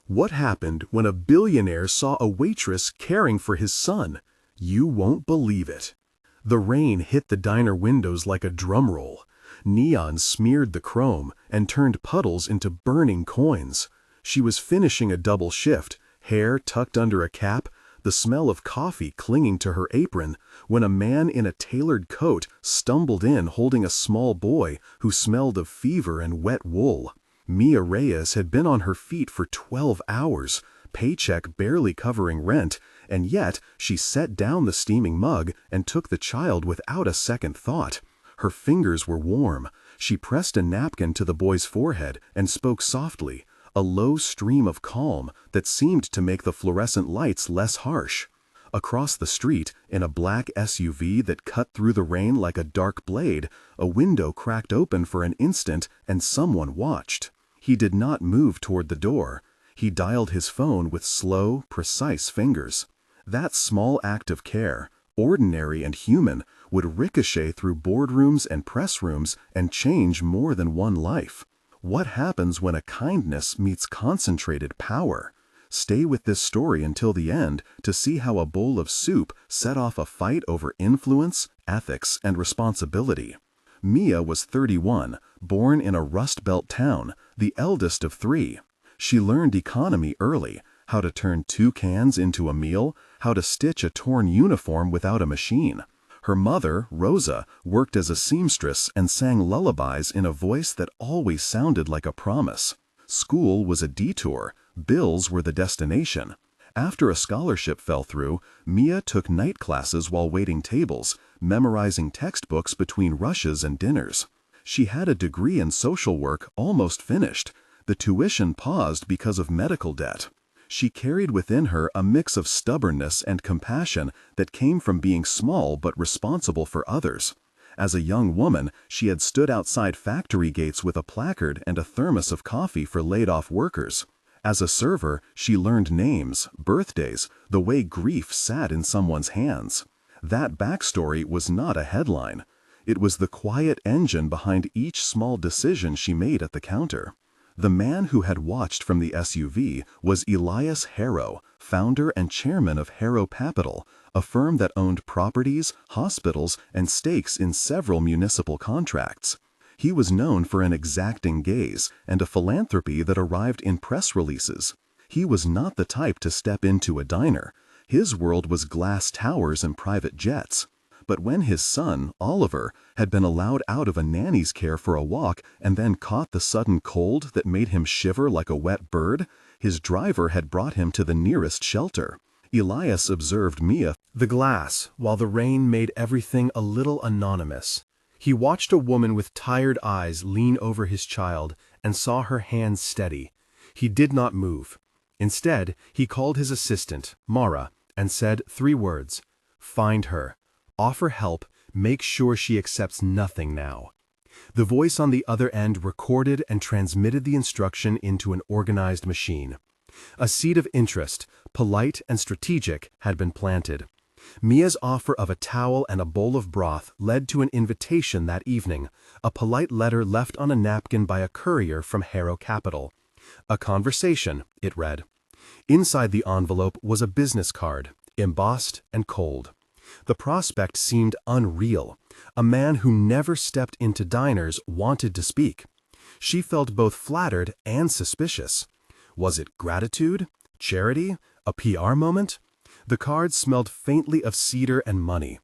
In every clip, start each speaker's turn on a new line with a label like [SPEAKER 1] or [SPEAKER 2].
[SPEAKER 1] What happened when a billionaire saw a waitress caring for his son? You won't believe it. The rain hit the diner windows like a drum roll. Neon smeared the chrome and turned puddles into burning coins. She was finishing a double shift, hair tucked under a cap, the smell of coffee clinging to her apron, when a man in a tailored coat stumbled in holding a small boy who smelled of fever and wet wool. Mia Reyes had been on her feet for 12 hours, paycheck barely covering rent, and yet she set down the steaming mug and took the child without a second thought. Her fingers were warm. She pressed a napkin to the boy's forehead and spoke softly, a low stream of calm that seemed to make the fluorescent lights less harsh. Across the street, in a black SUV that cut through the rain like a dark blade, a window cracked open for an instant and someone watched. He did not move toward the door. He dialed his phone with slow, precise fingers. That small act of care, ordinary and human, would ricochet through boardrooms and press rooms and change more than one life. What happens when a kindness meets concentrated power? Stay with this story until the end to see how a bowl of soup set off a fight over influence, ethics, and responsibility. Mia was 31, born in a Rust Belt town, the eldest of 3. She learned economy early, how to turn 2 cans into a meal, how to stitch a torn uniform without a machine. Her mother, Rosa, worked as a seamstress and sang lullabies in a voice that always sounded like a promise. School was a detour, bills were the destination. After a scholarship fell through, Mia took night classes while waiting tables, memorizing textbooks between rushes and dinners. She had a degree in social work almost finished. The tuition paused because of medical debt. She carried within her a mix of stubbornness and compassion that came from being small but responsible for others. As a young woman, she had stood outside factory gates with a placard and a thermos of coffee for laid-off workers. As a server, she learned names, birthdays, the way grief sat in someone's hands. That backstory was not a headline. It was the quiet engine behind each small decision she made at the counter. The man who had watched from the SUV was Elias Harrow, founder and chairman of Harrow Capital, a firm that owned properties, hospitals, and stakes in several municipal contracts. He was known for an exacting gaze and a philanthropy that arrived in press releases. He was not the type to step into a diner. His world was glass towers and private jets. But when his son, Oliver, had been allowed out of a nanny's care for a walk and then caught the sudden cold that made him shiver like a wet bird, his driver had brought him to the nearest shelter. Elias observed Mia the glass while the rain made everything a little anonymous. He watched a woman with tired eyes lean over his child and saw her hands steady. He did not move. Instead, he called his assistant, Mara, and said 3 words: "Find her. Offer help, make sure she accepts nothing now." The voice on the other end recorded and transmitted the instruction into an organized machine. A seed of interest, polite and strategic, had been planted. Mia's offer of a towel and a bowl of broth led to an invitation that evening, a polite letter left on a napkin by a courier from Harrow Capital. A conversation, it read. Inside the envelope was a business card, embossed and cold. The prospect seemed unreal. A man who never stepped into diners wanted to speak. She felt both flattered and suspicious. Was it gratitude? Charity? A PR moment? The card smelled faintly of cedar and money.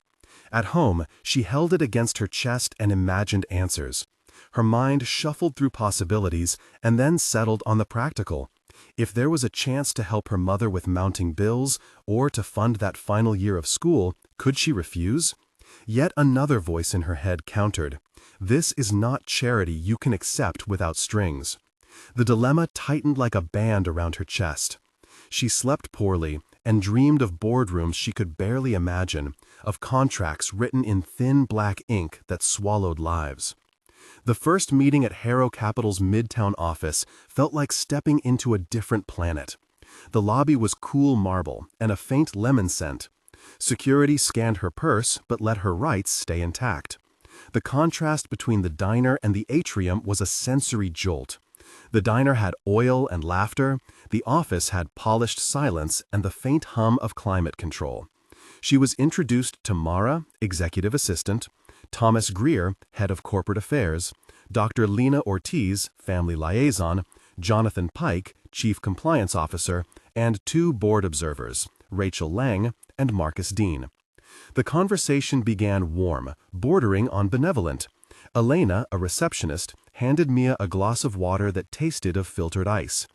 [SPEAKER 1] At home, she held it against her chest and imagined answers. Her mind shuffled through possibilities and then settled on the practical. If there was a chance to help her mother with mounting bills or to fund that final year of school, could she refuse? Yet another voice in her head countered. This is not charity you can accept without strings. The dilemma tightened like a band around her chest. She slept poorly and dreamed of boardrooms she could barely imagine, of contracts written in thin black ink that swallowed lives. The first meeting at Harrow Capital's Midtown office felt like stepping into a different planet. The lobby was cool marble and a faint lemon scent. Security scanned her purse but let her rights stay intact. The contrast between the diner and the atrium was a sensory jolt. The diner had oil and laughter, the office had polished silence and the faint hum of climate control. She was introduced to Mara, executive assistant, Thomas Greer, head of corporate affairs, Dr. Lena Ortiz, family liaison, Jonathan Pike, chief compliance officer, and two board observers, Rachel Lang and Marcus Dean. The conversation began warm, bordering on benevolent. Elena, a receptionist, handed Mia a glass of water that tasted of filtered ice.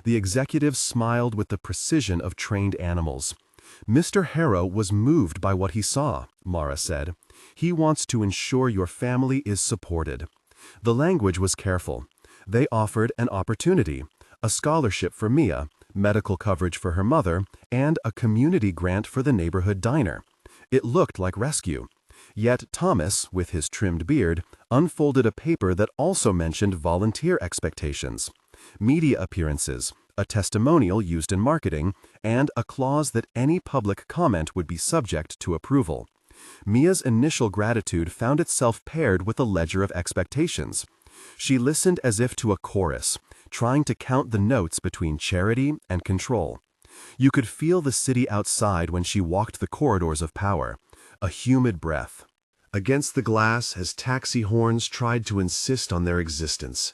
[SPEAKER 1] The executive smiled with the precision of trained animals. "Mr. Harrow was moved by what he saw," Mara said. "He wants to ensure your family is supported." The language was careful. They offered an opportunity, a scholarship for Mia, medical coverage for her mother, and a community grant for the neighborhood diner. It looked like rescue. Yet Thomas, with his trimmed beard, unfolded a paper that also mentioned volunteer expectations, media appearances, a testimonial used in marketing, and a clause that any public comment would be subject to approval. Mia's initial gratitude found itself paired with a ledger of expectations. She listened as if to a chorus, trying to count the notes between charity and control. You could feel the city outside when she walked the corridors of power, a humid breath. Against the glass as taxi horns tried to insist on their existence.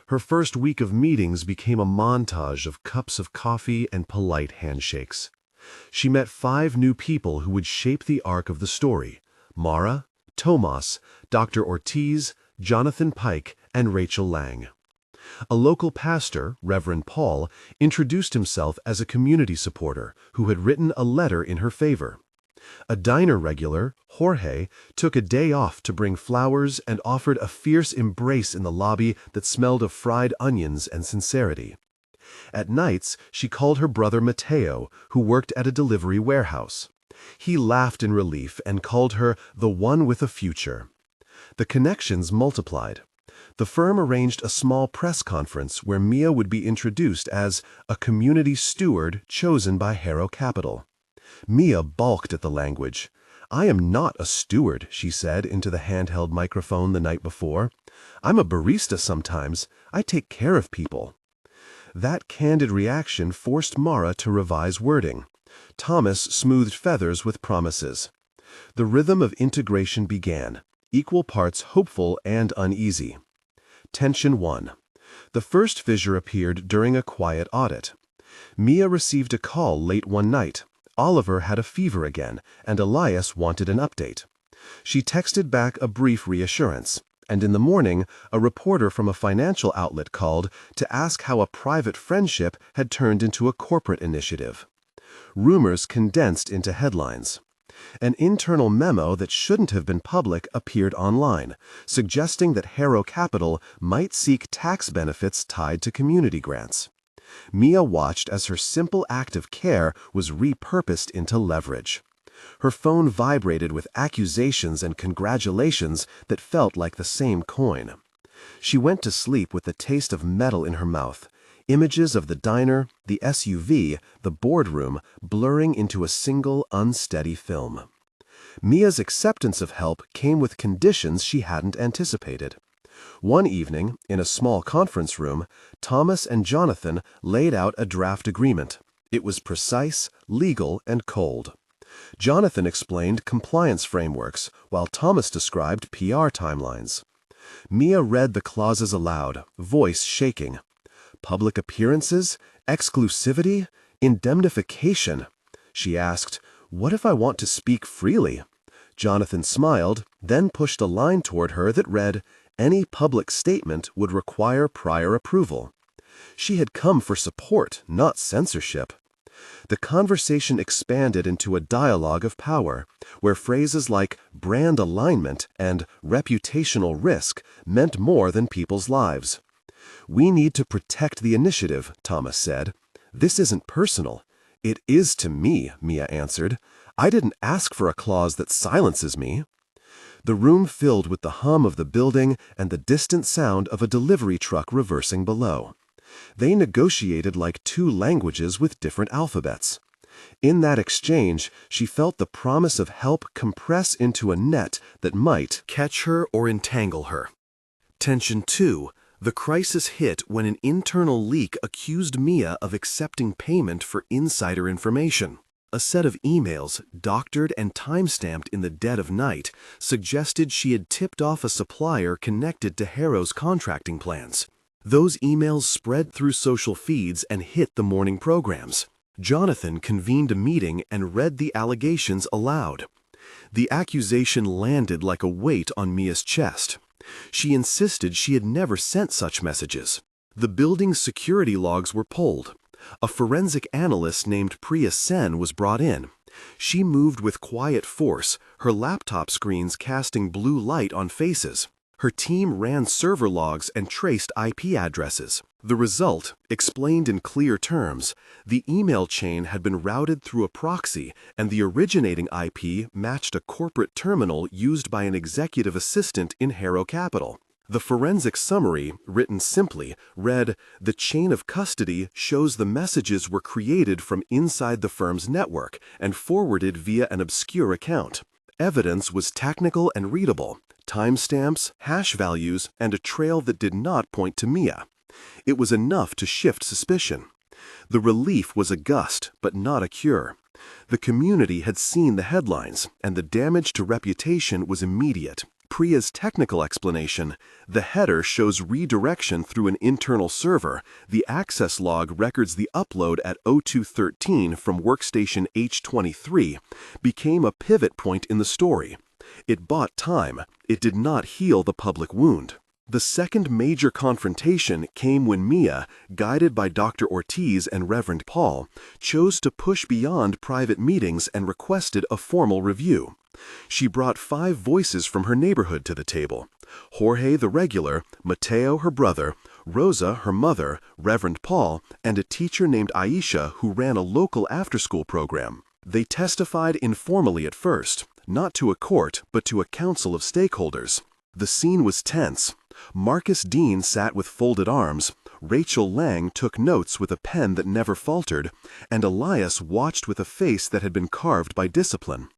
[SPEAKER 1] Her first week of meetings became a montage of cups of coffee and polite handshakes. She met 5 new people who would shape the arc of the story: Mara, Tomas, Dr. Ortiz, Jonathan Pike, and Rachel Lang. A local pastor, Reverend Paul, introduced himself as a community supporter who had written a letter in her favor. A diner regular, Jorge, took a day off to bring flowers and offered a fierce embrace in the lobby that smelled of fried onions and sincerity. At nights, she called her brother Mateo, who worked at a delivery warehouse. He laughed in relief and called her the one with a future. The connections multiplied. The firm arranged a small press conference where Mia would be introduced as a community steward chosen by Harrow Capital. Mia balked at the language. "I am not a steward," she said into the handheld microphone the night before. "I'm a barista sometimes. I take care of people." That candid reaction forced Mara to revise wording. Thomas smoothed feathers with promises. The rhythm of integration began, equal parts hopeful and uneasy. Tension 1. The first fissure appeared during a quiet audit. Mia received a call late one night. Oliver had a fever again, and Elias wanted an update. She texted back a brief reassurance, and in the morning, a reporter from a financial outlet called to ask how a private friendship had turned into a corporate initiative. Rumors condensed into headlines. An internal memo that shouldn't have been public appeared online, suggesting that Harrow Capital might seek tax benefits tied to community grants. Mia watched as her simple act of care was repurposed into leverage. Her phone vibrated with accusations and congratulations that felt like the same coin. She went to sleep with the taste of metal in her mouth, images of the diner, the SUV, the boardroom, blurring into a single unsteady film. Mia's acceptance of help came with conditions she hadn't anticipated. One evening, in a small conference room, Thomas and Jonathan laid out a draft agreement. It was precise, legal, and cold. Jonathan explained compliance frameworks, while Thomas described PR timelines. Mia read the clauses aloud, voice shaking. Public appearances? Exclusivity? Indemnification? She asked, "What if I want to speak freely?" Jonathan smiled, then pushed a line toward her that read, "Any public statement would require prior approval." She had come for support, not censorship. The conversation expanded into a dialogue of power, where phrases like brand alignment and reputational risk meant more than people's lives. "We need to protect the initiative," Thomas said. "This isn't personal." "It is to me," Mia answered. "I didn't ask for a clause that silences me." The room filled with the hum of the building and the distant sound of a delivery truck reversing below. They negotiated like 2 languages with different alphabets. In that exchange, she felt the promise of help compress into a net that might catch her or entangle her. Tension 2. The crisis hit when an internal leak accused Mia of accepting payment for insider information. A set of emails, doctored and time-stamped in the dead of night, suggested she had tipped off a supplier connected to Harrow's contracting plans. Those emails spread through social feeds and hit the morning programs. Jonathan convened a meeting and read the allegations aloud. The accusation landed like a weight on Mia's chest. She insisted she had never sent such messages. The building's security logs were pulled. A forensic analyst named Priya Sen was brought in. She moved with quiet force, her laptop screens casting blue light on faces. Her team ran server logs and traced IP addresses. The result, explained in clear terms, the email chain had been routed through a proxy, and the originating IP matched a corporate terminal used by an executive assistant in Harrow Capital. The forensic summary, written simply, read, "The chain of custody shows the messages were created from inside the firm's network and forwarded via an obscure account. Evidence was technical and readable, timestamps, hash values, and a trail that did not point to Mia. It was enough to shift suspicion. The relief was a gust, but not a cure. The community had seen the headlines, and the damage to reputation was immediate. Priya's technical explanation, the header shows redirection through an internal server, the access log records the upload at 0213 from workstation H23, became a pivot point in the story. It bought time. It did not heal the public wound. The second major confrontation came when Mia, guided by Dr. Ortiz and Reverend Paul, chose to push beyond private meetings and requested a formal review. She brought 5 voices from her neighborhood to the table: Jorge the regular, Mateo her brother, Rosa her mother, Reverend Paul, and a teacher named Aisha who ran a local after-school program. They testified informally at first, not to a court, but to a council of stakeholders. The scene was tense. Marcus Dean sat with folded arms, Rachel Lang took notes with a pen that never faltered, and Elias watched with a face that had been carved by discipline.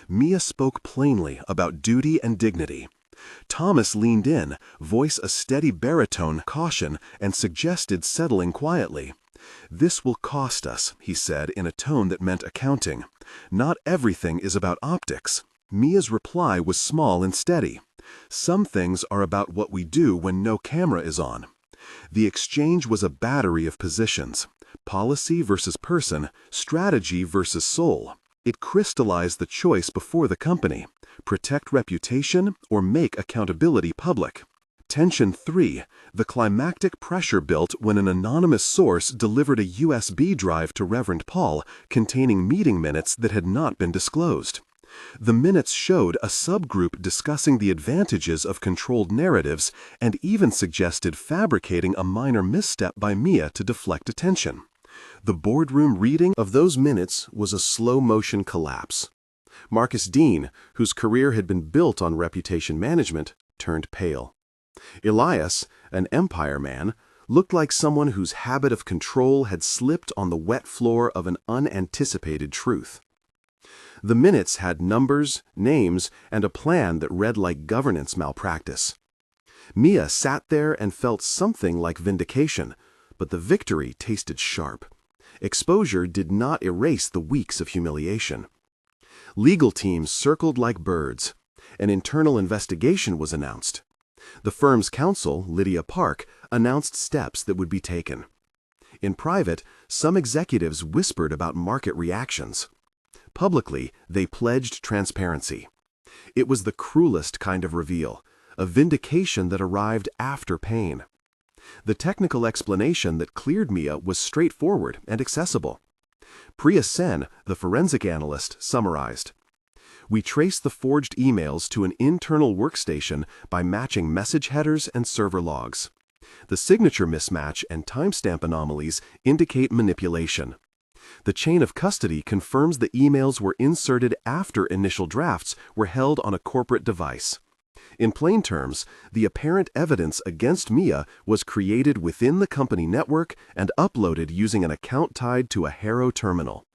[SPEAKER 1] Mia spoke plainly about duty and dignity. Thomas leaned in, voice a steady baritone caution, and suggested settling quietly. "This will cost us," he said in a tone that meant accounting. "Not everything is about optics." Mia's reply was small and steady. "Some things are about what we do when no camera is on." The exchange was a battery of positions: policy versus person, strategy versus soul. It crystallized the choice before the company: protect reputation or make accountability public. Tension 3. The climactic pressure built when an anonymous source delivered a USB drive to Reverend Paul containing meeting minutes that had not been disclosed. The minutes showed a subgroup discussing the advantages of controlled narratives and even suggested fabricating a minor misstep by Mia to deflect attention. The boardroom reading of those minutes was a slow-motion collapse. Marcus Dean, whose career had been built on reputation management, turned pale. Elias, an empire man, looked like someone whose habit of control had slipped on the wet floor of an unanticipated truth. The minutes had numbers, names, and a plan that read like governance malpractice. Mia sat there and felt something like vindication, but the victory tasted sharp. Exposure did not erase the weeks of humiliation. Legal teams circled like birds. An internal investigation was announced. The firm's counsel, Lydia Park, announced steps that would be taken. In private, some executives whispered about market reactions. Publicly, they pledged transparency. It was the cruelest kind of reveal, a vindication that arrived after pain. The technical explanation that cleared Mia was straightforward and accessible. Priya Sen, the forensic analyst, summarized: "We traced the forged emails to an internal workstation by matching message headers and server logs. The signature mismatch and timestamp anomalies indicate manipulation. The chain of custody confirms the emails were inserted after initial drafts were held on a corporate device. In plain terms, the apparent evidence against Mia was created within the company network and uploaded using an account tied to a Harrow terminal."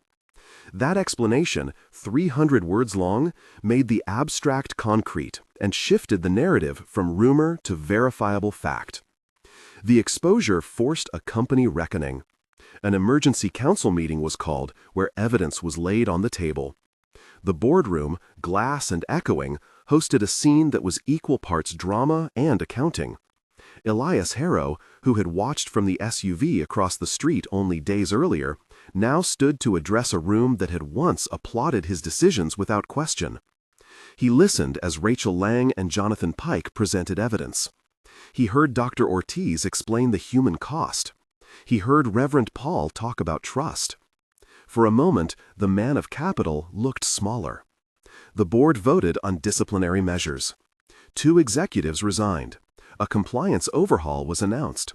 [SPEAKER 1] That explanation, 300 words long, made the abstract concrete and shifted the narrative from rumor to verifiable fact.
[SPEAKER 2] The exposure forced a company reckoning. An emergency council meeting was called where evidence was laid on the table. The boardroom, glass and echoing, hosted a scene that was equal parts drama and accounting. Elias Harrow, who had watched from the SUV across the street only days earlier, now stood to address a room that had once applauded his decisions without question. He listened as Rachel Lang and Jonathan Pike presented evidence. He heard Dr. Ortiz explain the human cost. He heard Reverend Paul talk about trust. For a moment, the man of capital looked smaller. The board voted on disciplinary measures. 2 executives resigned. A compliance overhaul was announced.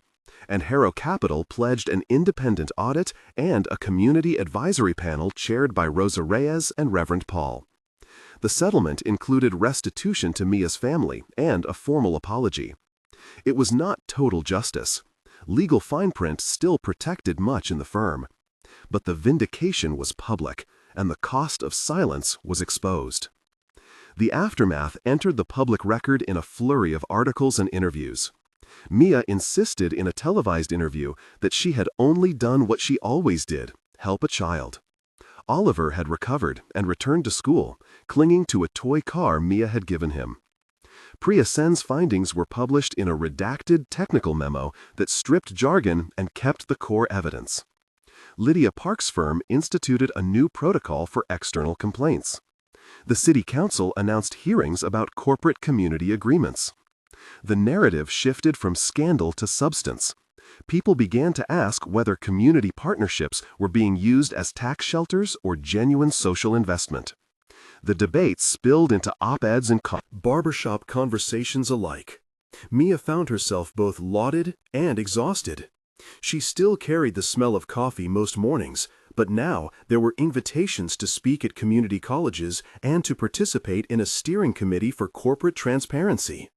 [SPEAKER 2] And Harrow Capital pledged an independent audit and a community advisory panel chaired by Mia Reyes and Reverend Paul. The settlement included restitution to Mia's family and a formal apology. It was not total justice. Legal fine print still protected much in the firm. But the vindication was public, and the cost of silence was exposed. The aftermath entered the public record in a flurry of articles and interviews. Mia insisted in a televised interview that she had only done what she always did, help a child. Oliver had recovered and returned to school, clinging to a toy car Mia had given him. Priya Sen's findings were published in a redacted technical memo that stripped jargon and kept the core evidence. Lydia Park's firm instituted a new protocol for external complaints. The city council announced hearings about corporate community agreements. The narrative shifted from scandal to substance. People began to ask whether community partnerships were being used as tax shelters or genuine social investment. The debate spilled into op-eds and barbershop conversations alike. Mia found herself both lauded and exhausted. She still carried the smell of coffee most mornings, but now there were invitations to speak at community colleges and to participate in a steering committee for corporate transparency.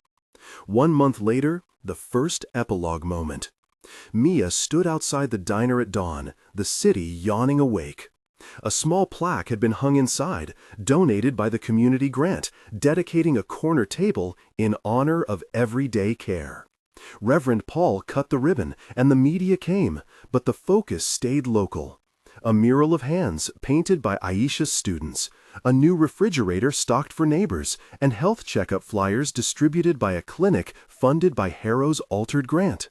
[SPEAKER 2] 1 month later, the first epilogue moment. Mia stood outside the diner at dawn, the city yawning awake. A small plaque had been hung inside, donated by the community grant, dedicating a corner table in honor of everyday care. Reverend Paul cut the ribbon, and the media came, but the focus stayed local. A mural of hands painted by Aisha's students, a new refrigerator stocked for neighbors, and health checkup flyers distributed by a clinic funded by Harrow's altered grant.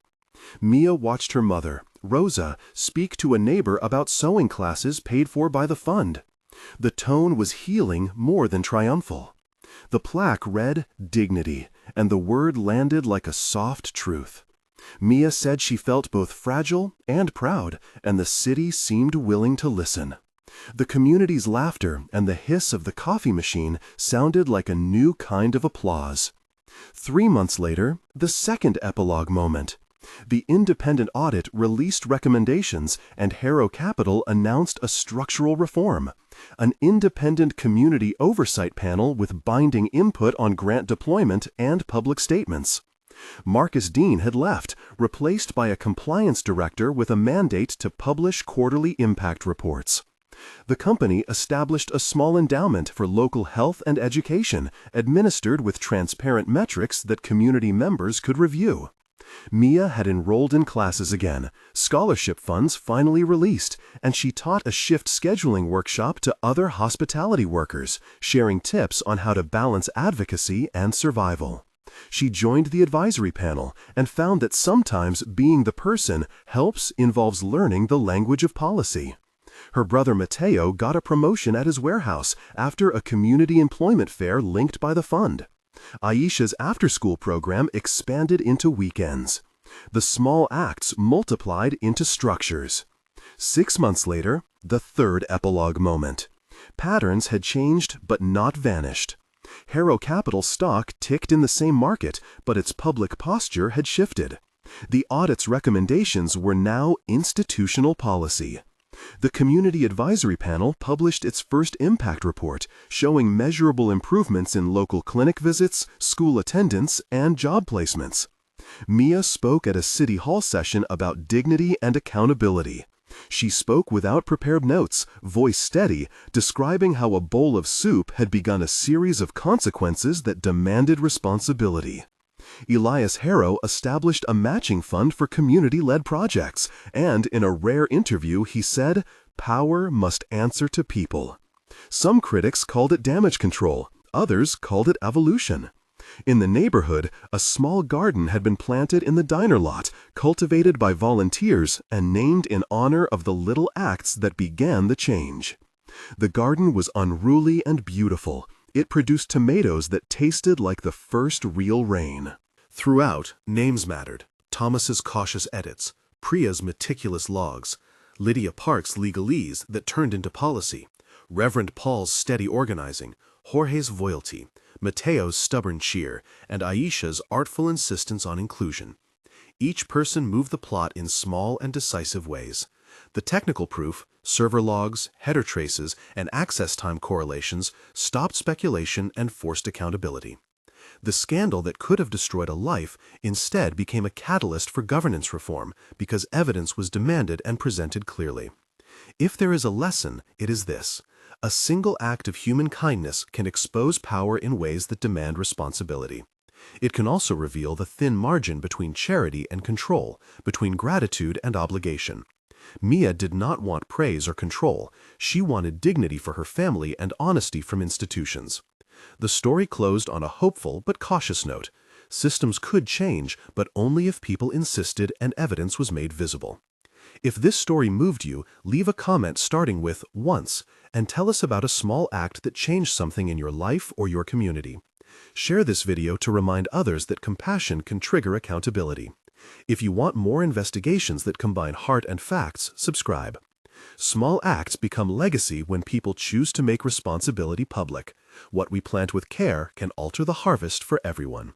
[SPEAKER 2] Mia watched her mother, Rosa, speak to a neighbor about sewing classes paid for by the fund. The tone was healing more than triumphal. The plaque read, "Dignity," and the word landed like a soft truth. Mia said she felt both fragile and proud, and the city seemed willing to listen. The community's laughter and the hiss of the coffee machine sounded like a new kind of applause. 3 months later, the second epilogue moment. The independent audit released recommendations, and Harrow Capital announced a structural reform. An independent community oversight panel with binding input on grant deployment and public statements. Marcus Dean had left, replaced by a compliance director with a mandate to publish quarterly impact reports. The company established a small endowment for local health and education, administered with transparent metrics that community members could review. Mia had enrolled in classes again, scholarship funds finally released, and she taught a shift scheduling workshop to other hospitality workers, sharing tips on how to balance advocacy and survival. She joined the advisory panel and found that sometimes being the person helps involves learning the language of policy. Her brother Mateo got a promotion at his warehouse after a community employment fair linked by the fund. Aisha's after-school program expanded into weekends. The small acts multiplied into structures. 6 months later, the third epilogue moment. Patterns had changed but not vanished. Harrow Capital stock ticked in the same market, but its public posture had shifted. The audit's recommendations were now institutional policy. The Community Advisory Panel published its first impact report, showing measurable improvements in local clinic visits, school attendance, and job placements. Mia spoke at a city hall session about dignity and accountability. She spoke without prepared notes, voice steady, describing how a bowl of soup had begun a series of consequences that demanded responsibility. Elias Harrow established a matching fund for community-led projects, and in a rare interview he said, "Power must answer to people." Some critics called it damage control, others called it evolution. In the neighborhood, a small garden had been planted in the diner lot, cultivated by volunteers and named in honor of the little acts that began the change. The garden was unruly and beautiful. It produced tomatoes that tasted like the first real rain. Throughout, names mattered. Thomas's cautious edits, Priya's meticulous logs, Lydia Park's legalese that turned into policy, Reverend Paul's steady organizing, Jorge's loyalty, Mateo's stubborn cheer, and Aisha's artful insistence on inclusion. Each person moved the plot in small and decisive ways. The technical proof, server logs, header traces, and access time correlations stopped speculation and forced accountability. The scandal that could have destroyed a life instead became a catalyst for governance reform because evidence was demanded and presented clearly. If there is a lesson, it is this: a single act of human kindness can expose power in ways that demand responsibility. It can also reveal the thin margin between charity and control, between gratitude and obligation. Mia did not want praise or control. She wanted dignity for her family and honesty from institutions. The story closed on a hopeful but cautious note. Systems could change, but only if people insisted and evidence was made visible. If this story moved you, leave a comment starting with "once" and tell us about a small act that changed something in your life or your community. Share this video to remind others that compassion can trigger accountability. If you want more investigations that combine heart and facts, subscribe. Small acts become legacy when people choose to make responsibility public. What we plant with care can alter the harvest for everyone.